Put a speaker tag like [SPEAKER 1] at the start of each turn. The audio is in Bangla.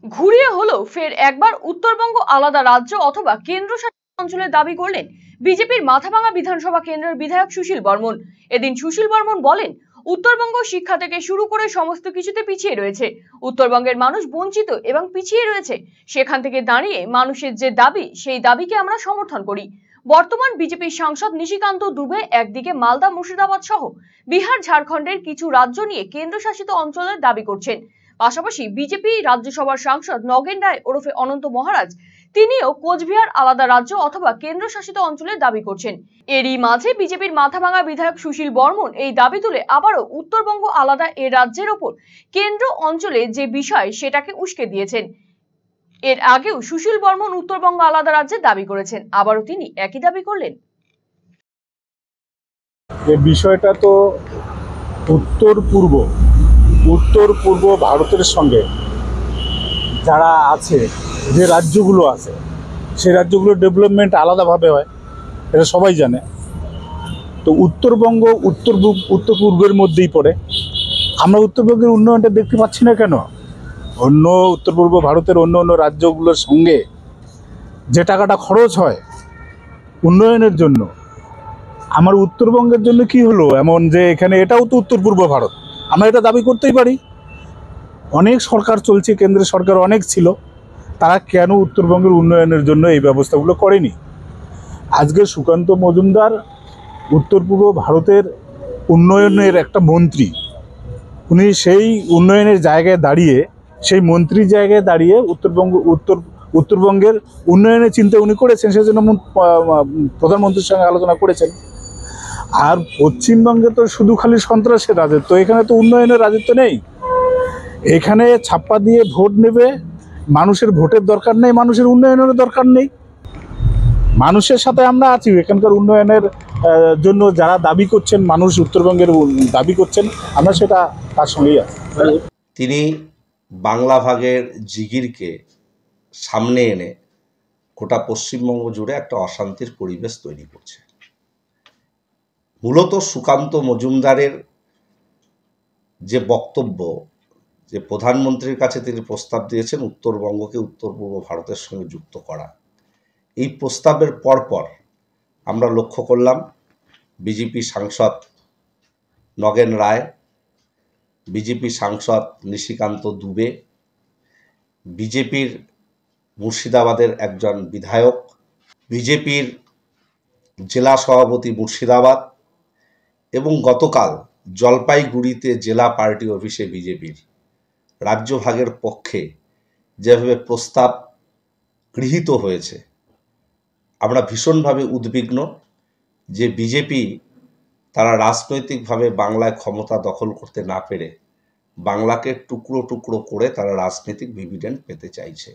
[SPEAKER 1] ঘুরিয়ে হলেও ফের একবার উত্তরবঙ্গ আলাদা রাজ্য অথবা কেন্দ্রশাসিত অঞ্চলের দাবি করলেন বিজেপির মাথাভাঙা বিধানসভা কেন্দ্রের বিধায়ক সুশীল বর্মন। এদিন সুশীল বর্মন বলেন, উত্তরবঙ্গ শিক্ষা থেকে শুরু করে সমস্ত কিছুতে পিছিয়ে রয়েছে। উত্তরবঙ্গের মানুষ বঞ্চিত এবং পিছিয়ে রয়েছে। সেখান থেকে দাঁড়িয়ে মানুষের যে দাবি, সেই দাবিকে আমরা সমর্থন করি। বর্তমান বিজেপির সাংসদ নিশিকান্ত দুবে একদিকে মালদা, মুর্শিদাবাদ সহ বিহার, ঝাড়খণ্ডের কিছু রাজ্য নিয়ে কেন্দ্রশাসিত অঞ্চলের দাবি করছেন। পাশাপাশি বিজেপি রাজ্যসভার সাংসদ নগেন রায় ওরফে অনন্ত মহারাজ তিনিও কোচবিহার আলাদা রাজ্য অথবা কেন্দ্রশাসিত অঞ্চলের দাবি করছেন। এরই মাঝে বিজেপির মাথাভাঙা বিধায়ক সুশীল বর্মন এই দাবি তুলে আবারও উত্তরবঙ্গ আলাদা এ রাজ্যের ওপর কেন্দ্র অঞ্চলে যে বিষয় সেটাকে উস্কে দিয়েছেন। এর আগেও সুশীল বর্মন উত্তরবঙ্গ আলাদা রাজ্যের দাবি করেছেন, আবারও তিনি একই দাবি করলেন।
[SPEAKER 2] এই বিষয়টা তো উত্তর পূর্ব ভারতের সঙ্গে যারা আছে, যে রাজ্যগুলো আছে, সেই রাজ্যগুলোর ডেভেলপমেন্ট আলাদাভাবে হয়, এটা সবাই জানে। তো উত্তরবঙ্গ উত্তর পূর্বের মধ্যেই পড়ে। আমরা উত্তরবঙ্গের উন্নয়নটা দেখতে পাচ্ছি না কেন? অন্য উত্তর পূর্ব ভারতের অন্য অন্য রাজ্যগুলোর সঙ্গে যে টাকাটা খরচ হয় উন্নয়নের জন্য, আমার উত্তরবঙ্গের জন্য কি হলো এমন যে এখানে? এটাও তো উত্তর পূর্ব ভারত, আমরা এটা দাবি করতেই পারি। অনেক সরকার চলছে, কেন্দ্রের সরকার অনেক ছিল, তারা কেন উত্তরবঙ্গের উন্নয়নের জন্য এই ব্যবস্থাগুলো করেনি? আজকে সুকান্ত মজুমদার উত্তর পূর্ব ভারতের উন্নয়নের একটা মন্ত্রী, উনি সেই উন্নয়নের জায়গায় দাঁড়িয়ে, সেই মন্ত্রীর জায়গায় দাঁড়িয়ে উত্তরবঙ্গের উন্নয়নের চিন্তা উনি করেছেন, সেজন্য প্রধানমন্ত্রীর সঙ্গে আলোচনা করেছেন। আর পশ্চিমবঙ্গে তো শুধু খালি সন্ত্রাসের রাজত্ব, এখানে তো উন্নয়নের রাজত্ব নেই। এখানে ছাপ্পা দিয়ে ভোট নেবে, মানুষের ভোটের দরকার নেই, মানুষের উন্নয়নের দরকার নেই। মানুষের সাথে আমরা আছি, এখানকার উন্নয়নের জন্য যারা দাবি করছেন, মানুষ উত্তরবঙ্গের দাবি করছেন, আমরা সেটা তার সঙ্গেই আছি।
[SPEAKER 3] তিনি বাংলা ভাগের জিগিরকে সামনে এনে গোটা পশ্চিমবঙ্গ জুড়ে একটা অশান্তির পরিবেশ তৈরি করছে। মূলত সুকান্ত মজুমদারের যে বক্তব্য, যে প্রধানমন্ত্রীর কাছে তিনি প্রস্তাব দিয়েছেন উত্তরবঙ্গকে উত্তর পূর্ব ভারতের সঙ্গে যুক্ত করা, এই প্রস্তাবের পরপর আমরা লক্ষ্য করলাম বিজেপি সাংসদ নগেন রায়, বিজেপি সাংসদ নিশিকান্ত দুবে, বিজেপির মুর্শিদাবাদের একজন বিধায়ক, বিজেপির জেলা সভাপতি মুর্শিদাবাদ এবং গতকাল জলপাইগুড়িতে জেলা পার্টি অফিসে বিজেপির রাজ্যভাগের পক্ষে যেভাবে প্রস্তাব গৃহীত হয়েছে, আমরা ভীষণভাবে উদ্বিগ্ন যে বিজেপি তারা রাজনৈতিকভাবে বাংলায় ক্ষমতা দখল করতে না পেরে বাংলাকে টুকরো টুকরো করে তারা রাজনৈতিক ডিভিডেন্ড পেতে চাইছে।